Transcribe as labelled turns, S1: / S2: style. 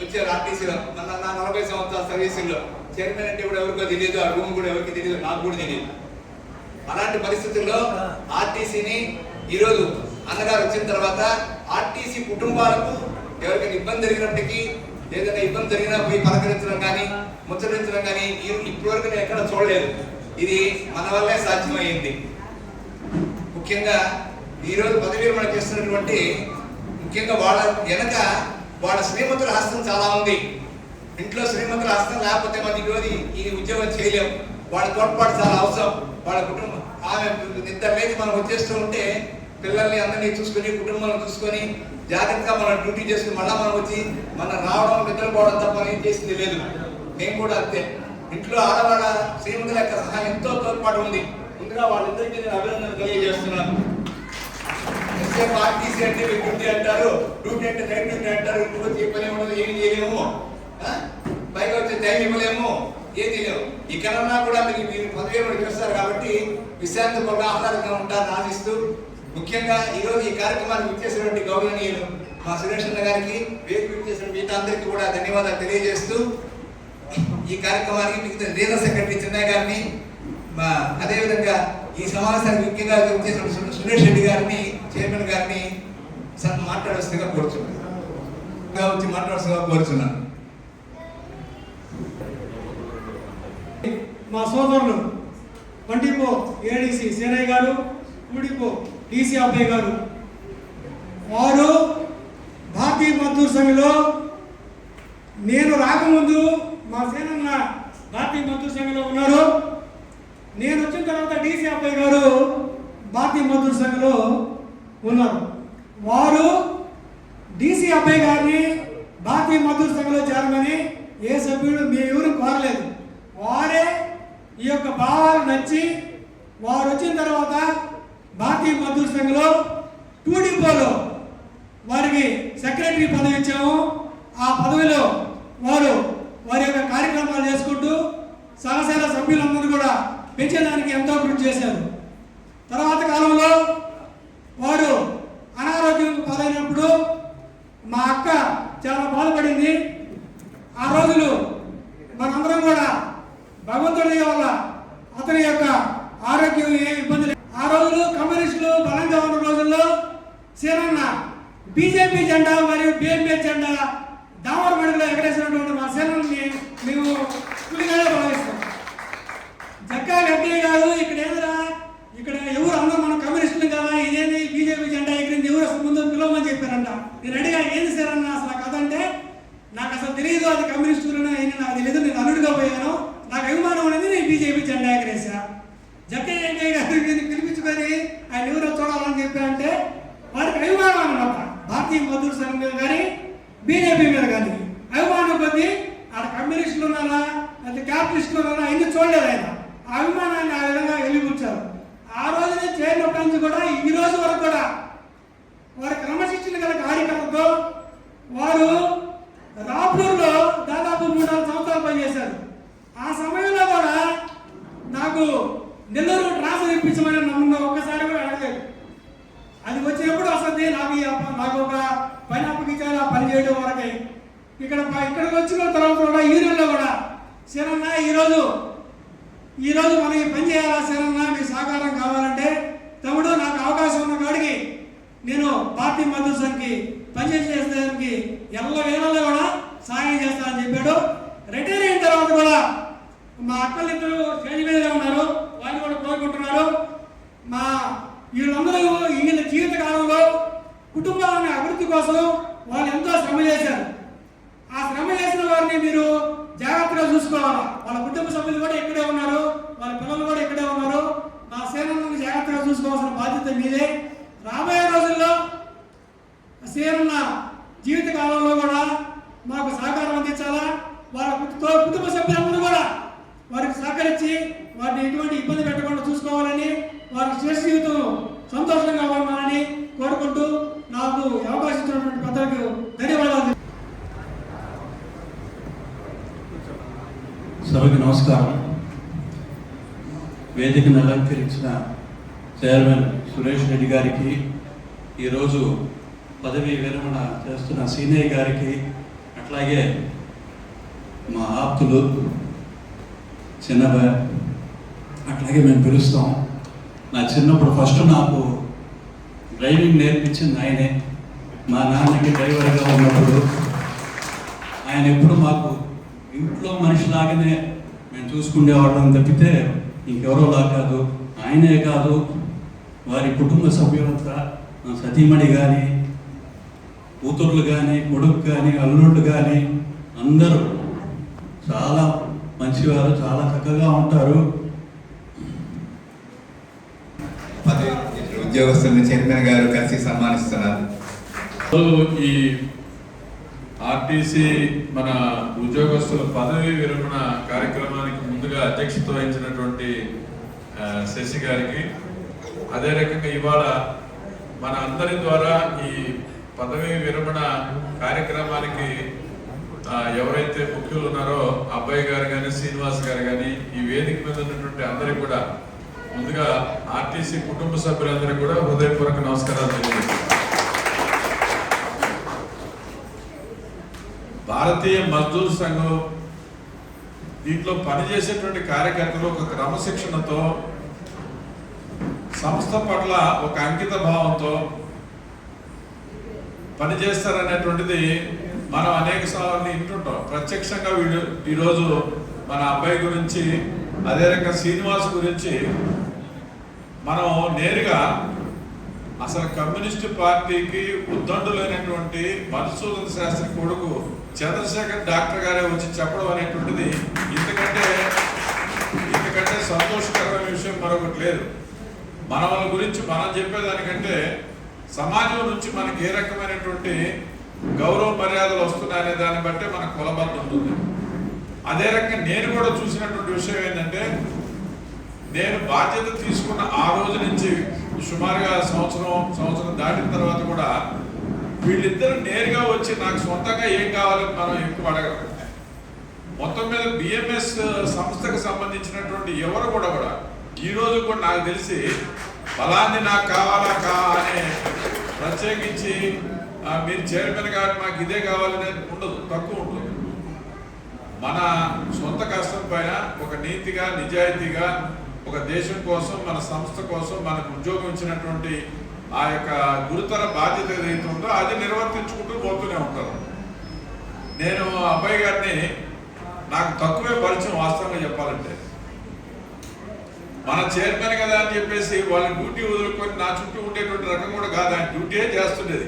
S1: వచ్చారు ఆర్టీసీలో. నా 40 సంవత్సరాల సర్వీసుల్లో చైర్మన్ అంటే కూడా ఎవరికో తెలియదు, ఆ రూమ్ కూడా ఎవరికి తెలియదు, నాకు కూడా తెలియదు. అలాంటి పరిస్థితుల్లో ఆర్టీసీని ఈరోజు అన్నగారు వచ్చిన తర్వాత ఆర్టీసీ కుటుంబాలకు ఎవరికైనా ఇబ్బంది జరిగినప్పటికీ, ఏదైనా ఇబ్బంది జరిగినా పోయి పలకరించడం కానీ ముచ్చరించడం కానీ ఇప్పటివరకు నేను ఎక్కడ చూడలేదు. ఇది మన వల్లే సాధ్యమైంది. ముఖ్యంగా ఈరోజు పదవి విరమణ చేస్తున్నటువంటి ముఖ్యంగా వాళ్ళ వెనక వాళ్ళ శ్రీమతుల హస్తం చాలా ఉంది. ఇంట్లో శ్రీమతుల హస్తం లేకపోతే మనం ఈరోజు ఈ ఉద్యోగం చేయలేము. వాళ్ళ తోడ్పాటు చాలా అవసరం. వాళ్ళ కుటుంబం ఆమె నిద్ర లేచి మనం వచ్చేస్తూ ఉంటే పిల్లల్ని అందరినీ చూసుకొని కుటుంబాలను చూసుకొని జాగ్రత్తగా మనం డ్యూటీ చేసుకుని మళ్ళీ మనం వచ్చి మనం రావడం నిద్రపోవడం తప్ప ఏం చేసింది లేదు. మేము కూడా అంతే. ఇంట్లో ఆడవాళ్ళ శ్రీమతుల యొక్క సహాయం ఎంతో తోడ్పాటు ఉంది. ముందుగా వాళ్ళిద్దరికీ నేను అభినందనలు తెలియజేస్తున్నాను. ఆర్టీసీ అంటే డ్యూటీ అంటారు, డ్యూటీ అంటే నైట్ డ్యూటీ అంటారు. ఇంటికి వచ్చి పని ఉండదు, ఏం చేయలేము, పైగా వచ్చే టైం ఇవ్వలేము, ఏది లేవు. ఇక్కడన్నా కూడా మీరు పదవి విరమణ చేస్తారు కాబట్టి విశ్రాంతిగా ఆహ్లాదంగా ఉంటారని ఆశిస్తూ, ముఖ్యంగా ఈరోజు ఈ కార్యక్రమానికి విచ్చేసినటువంటి గౌరవనీయులు మా సురేష్ అన్న గారికి, వేదిక విచ్చేసిన మిగతా అందరికీ కూడా ధన్యవాదాలు తెలియజేస్తూ, ఈ కార్యక్రమానికి మిగతా రీజనల్ సెక్రటరీ చిన్నయ్య గారిని, అదేవిధంగా ఈ సమావేశానికి ముఖ్యంగా విచ్చేసిన సురేష్ రెడ్డి గారిని, చైర్మన్ గారిని మాట్లాడాల్సిందిగా కోరుచున్నాను.
S2: మా సోదరులు వంటిపో ఏడీసీ సేనయ్య గారు, ఊడిపో డీసీ అబ్బాయి గారు, వారు భారతీయ మజ్దూర్ సంఘంలో నేను రాకముందు మా సేనన్న భారతీయ మజ్దూర్ సంఘంలో ఉన్నారు. నేను వచ్చిన తర్వాత డీసీ అబ్బాయి గారు భారతీయ మజ్దూర్ సంఘంలో ఉన్నారు. వారు డీసీ అబ్బాయి గారిని భారతీయ మజ్దూర్ సంఘంలో చేరమని ఏ సభ్యుడు మీ ఎవరు కోరలేదు. వారే ఈ యొక్క భావాలు నచ్చి వారు వచ్చిన తర్వాత భారతీయ మజ్దూర్ సంఘంలో 2 డిపోలో వారికి సెక్రటరీ పదవి ఇచ్చాము. ఆ పదవిలో వారు వారి యొక్క కార్యక్రమాలు చేసుకుంటూ సహచార సభ్యులందరూ కూడా పెంచడానికి ఎంతో కృషి చేశారు. తర్వాత కాలంలో వారు అనారోగ్యం పాలైనప్పుడు మా అక్క చాలా బాధపడింది. ఆ రోజులు మనందరం కూడా భగవంతుడి వల్ల అతని యొక్క ఆరోగ్యం ఏ ఇబ్బంది లేదు. ఆ రోజులు కమ్యూనిస్టులు బలంగా ఉన్న రోజుల్లో సేనన్న బీజేపీ జెండా మరియు బీఎంపీ జెండా దామరమడిలో ఎగరేసినటువంటి మా సేనల్ని మేము పులిగానే భావిస్తాం. జక్కా వెంకయ్య గారు ఇక్కడ ఎవరు అందరూ మనం కమ్యూనిస్టులు కదా, ఇదేంటి బీజేపీ జెండా ఎగిరింది, ఎవరు అసలు ముందు పిలవమని చెప్పారంట. నేను అడిగా ఏంది సేనన్న అసలు కథ అంటే, నాకు అసలు తెలియదు అది కమ్యూనిస్టులు అయినా నాకు తెలియదు, నేను అల్లుడిగా పోయాను, నాకు అభిమానం అనేది నేను బీజేపీ జెండా ఎగరేసా. జక్కయ్య వెంకయ్య గారు పిలిపించుకొని ఆయన ఎవరో చూడాలని చెప్పారంటే వారికి అభిమానం అన్నమాట. భారతీయ మజ్దూర్ సంఘం మీద కానీ బీజేపీ మీద కానీ అభిమానం కొద్ది ఆడ కమ్యూనిస్టులు ఉన్నారా లేకపోతే క్యాపిటలిస్టులు ఉన్నారా అన్ని చూడలేదు. ఆయన ఆ అభిమానాన్ని ఆ విధంగా వెలిబుచ్చారు. ఆ రోజునే చేరినప్పటి నుంచి కూడా ఈ రోజు వరకు కూడా వారి క్రమశిక్షణ గల కార్యకర్తలతో వారు రాపూర్లో దాదాపు 3-4 సంవత్సరాలు పనిచేశారు. ఆ సమయంలో కూడా నాకు నెల్లూరు ట్రాన్స్ఫర్ ఇప్పించమని నన్ను ఒక్కసారి కూడా అడగలేదు. అది వచ్చినప్పుడు వస్తుంది నాకు ఒక పని అప్పగించాలి, ఆ పని చేయడం వరకే. ఇక్కడికి వచ్చిన తర్వాత కూడా యూనియన్లో కూడా సేనన్న ఈరోజు మనం ఈ పని చేయాలా సేనన్న, మీ సహకారం కావాలంటే తమ్ముడు నాకు అవకాశం ఉన్న కాడికి నేను భారతీయ మజ్దూర్ సంఘ్కి పనిచేసేదానికి ఎల్లవేళలో కూడా సహాయం చేస్తానని చెప్పాడు. రిటైర్ అయిన తర్వాత కూడా మా అక్కలిద్దరు స్టేజ్ మీదనే ఉన్నారు, వాళ్ళు కూడా కోరుకుంటున్నారు. మా వీళ్ళందరూ వీళ్ళ జీవిత కాలంలో కుటుంబాన్ని అభివృద్ధి కోసం వాళ్ళు ఎంతో శ్రమ చేశారు. ఆ శ్రమ చేసిన వారిని మీరు జాగ్రత్తగా చూసుకోవాలి. వాళ్ళ కుటుంబ సభ్యులు కూడా ఇక్కడే ఉన్నారు, వాళ్ళ పిల్లలు కూడా ఇక్కడే ఉన్నారు. మా సేనలను జాగ్రత్తగా చూసుకోవాల్సిన బాధ్యత మీదే. రాబోయే రోజుల్లో సేనన్న జీవిత కాలంలో కూడా మాకు సహకారం అందించాలా. వాళ్ళ కుటుంబ సభ్యులందరూ కూడా వారికి సహకరించి వారిని ఎటువంటి ఇబ్బంది పెట్టకుండా చూసుకోవాలని, వారి శ్రేష్ఠ జీవితం సంతోషంగా ఉండాలని కోరుకుంటూ నాకు అవకాశం ఇచ్చినటువంటి పెద్దలకు ధన్యవాదాలు.
S3: సభకి నమస్కారం. వేదికను అలంకరించిన చైర్మన్ సురేష్ రెడ్డి గారికి, ఈరోజు పదవీ విరమణ చేస్తున్న సీనయ్య గారికి, అట్లాగే మా ఆప్తులు చిన్నబాయ్ అట్లాగే మేము పిలుస్తాం. నా చిన్నప్పుడు ఫస్ట్ నాకు డ్రైవింగ్ నేర్పించింది ఆయనే. మా నాన్నకి డ్రైవర్గా ఉన్నప్పుడు ఆయన ఎప్పుడు మాకు ఇంట్లో మనిషిలాగానే మేము చూసుకునేవాళ్ళం తప్పితే ఇంకెవరోలా కాదు. ఆయనే కాదు, వారి కుటుంబ సభ్యులంతా సతీమణి కానీ, కూతుర్లు కానీ, కొడుకు కానీ, అల్లుళ్ళు కానీ అందరూ చాలా మంచివారు, చాలా చక్కగా ఉంటారు.
S1: ఉద్యోగస్తులను చైర్మన్ గారు కలిసి సన్మానిస్తున్నారు.
S4: ఈ ఆర్టీసీ మన ఉద్యోగస్తుల పదవి విరమణ కార్యక్రమానికి ముందుగా అధ్యక్షత వహించినటువంటి శశి గారికి, అదే రకంగా ఇవాళ మన అందరి ద్వారా ఈ పదవి విరమణ కార్యక్రమానికి ఎవరైతే ముఖ్యులు ఉన్నారో అబ్బాయి గారు కానీ, శ్రీనివాస్ గారు కానీ, ఈ వేదిక మీద ఉన్నటువంటి అందరికీ కూడా ముందుగా ఆర్టీసీ కుటుంబ సభ్యులందరికీ కూడా హృదయపూర్వక నమస్కారాలు తెలియజేస్తాను. భారతీయ మజ్దూర్ సంఘం దీంట్లో పనిచేసేటువంటి కార్యకర్తలు ఒక క్రమశిక్షణతో, సంస్థ పట్ల ఒక అంకిత భావంతో పనిచేస్తారనేటువంటిది మనం అనేక సార్లు వింటుంటాం. ప్రత్యక్షంగా వీళ్ళు ఈరోజు మన అబ్బాయి గురించి, అదే రకంగా శ్రీనివాస్ గురించి మనం నేరుగా అసలు కమ్యూనిస్టు పార్టీకి ఉద్దండులైనటువంటి మధుసూదన్ శాస్త్రి కొడుకు చంద్రశేఖర్ డాక్టర్ గారే వచ్చి చెప్పడం అనేటువంటిది ఇంతకంటే సంతోషకరమైన విషయం మరొకటి లేదు. మన వాళ్ళ గురించి మనం చెప్పేదానికంటే సమాజం నుంచి మనకి ఏ రకమైనటువంటి గౌరవ మర్యాదలు వస్తున్నాయనే దాన్ని బట్టే మనకు కొలబద్ద ఉంటుంది. అదే రకంగా నేను కూడా చూసినటువంటి విషయం ఏంటంటే, నేను బాధ్యత తీసుకున్న ఆ రోజు నుంచి సుమారుగా సంవత్సరం దాటిన తర్వాత కూడా వీళ్ళిద్దరు నేరుగా వచ్చి నాకు సొంతంగా ఏం కావాలని మనం ఎక్కువ అడగడం. మొత్తం మీద బిఎంఎస్ సంస్థకు సంబంధించినటువంటి ఎవరు కూడా ఈ రోజు కూడా నాకు తెలిసి ఫలాన్ని నాకు కావాలా అనే ప్రత్యేకించి మీరు చైర్మన్ గారు మాకు ఇదే కావాలనే ఉండదు, తక్కువ ఉంటుంది. మన సొంత కష్టం పైన ఒక నీతిగా, నిజాయితీగా, ఒక దేశం కోసం, మన సంస్థ కోసం మనకు ఉద్యోగం ఇచ్చినటువంటి ఆ యొక్క గురుతర బాధ్యత ఏదైతే ఉందో అది నిర్వర్తించుకుంటూ పోతూనే ఉంటారు. నేను అబ్బాయి గారిని నాకు తక్కువే పరిచయం, వాస్తవంగా చెప్పాలంటే. మన చైర్మన్ కదా అని చెప్పేసి వాళ్ళ డ్యూటీ వదులుకొని నా చుట్టూ ఉండేటువంటి రకం కూడా కాదు, ఆయన డ్యూటీ చేస్తుండేది.